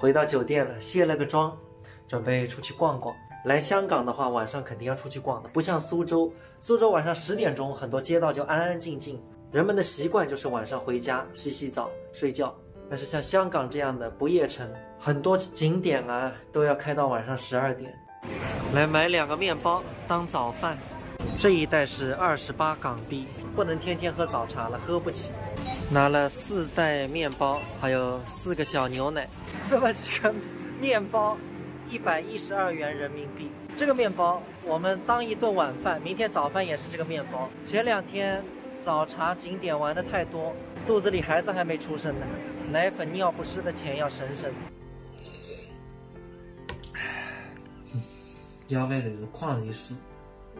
回到酒店了，卸了个妆，准备出去逛逛。来香港的话，晚上肯定要出去逛的，不像苏州，苏州晚上10点钟，很多街道就安安静静，人们的习惯就是晚上回家洗澡睡觉。但是像香港这样的不夜城，很多景点啊都要开到晚上12点。来买2个面包当早饭，这一袋是28港币，不能天天喝早茶了，喝不起。拿了4袋面包，还有4个小牛奶，这么几个面包，112元人民币。这个面包我们当一顿晚饭，明天早饭也是这个面包。前2天早茶景点玩的太多，肚子里孩子还没出生呢，奶粉尿不湿的钱要省省。加味的是旷日式，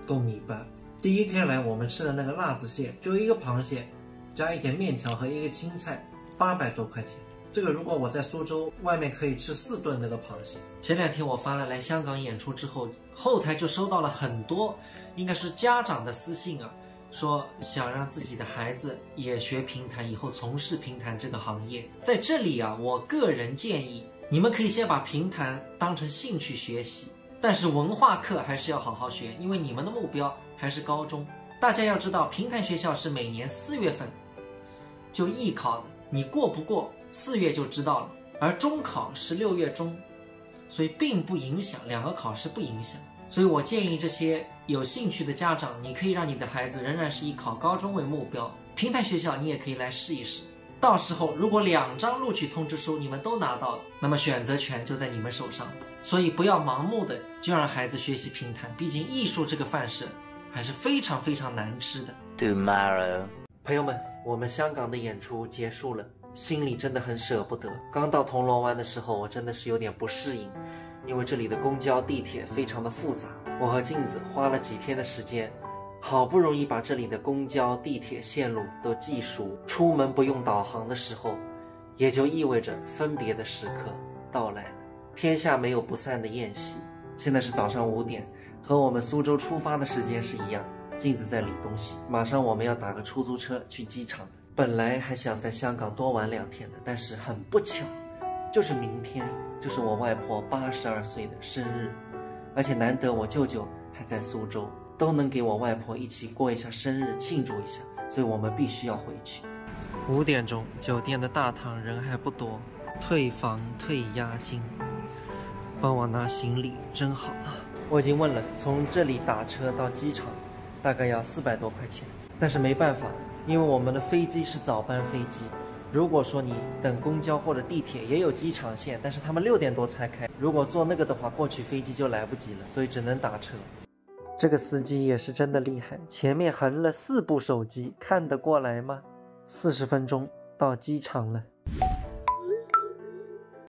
够米饭。第一天来我们吃的那个辣子蟹，就一个螃蟹，加一点面条和一个青菜，800多块钱。这个如果我在苏州，外面可以吃4顿那个螃蟹。前2天我发了来香港演出之后，后台就收到了很多，应该是家长的私信啊，说想让自己的孩子也学评弹，以后从事评弹这个行业。在这里啊，我个人建议你们可以先把评弹当成兴趣学习，但是文化课还是要好好学，因为你们的目标还是高中。大家要知道，评弹学校是每年4月份就艺考的，你过不过4月就知道了，而中考是6月中，所以并不影响，2个考试不影响。所以我建议这些有兴趣的家长，你可以让你的孩子仍然是以考高中为目标，评弹学校你也可以来试一试。到时候如果2张录取通知书你们都拿到了，那么选择权就在你们手上。所以不要盲目的就让孩子学习评弹，毕竟艺术这个饭是还是非常非常难吃的。 Tomorrow， 朋友们，我们香港的演出结束了，心里真的很舍不得。刚到铜锣湾的时候，我真的是有点不适应，因为这里的公交地铁非常的复杂。我和镜子花了几天的时间，好不容易把这里的公交地铁线路都记熟，出门不用导航的时候，也就意味着分别的时刻到来了。天下没有不散的宴席。现在是早上5点，和我们苏州出发的时间是一样。镜子在理东西，马上我们要打个出租车去机场。本来还想在香港多玩2天的，但是很不巧，就是明天就是我外婆82岁的生日，而且难得我舅舅还在苏州，都能给我外婆一起过一下生日，庆祝一下，所以我们必须要回去。5点钟，酒店的大堂人还不多，退房退押金，帮我拿行李真好啊！我已经问了，从这里打车到机场大概要400多块钱，但是没办法，因为我们的飞机是早班飞机。如果说你等公交或者地铁也有机场线，但是他们6点多才开，如果坐那个的话，过去飞机就来不及了，所以只能打车。这个司机也是真的厉害，前面横了4部手机，看得过来吗？40分钟到机场了。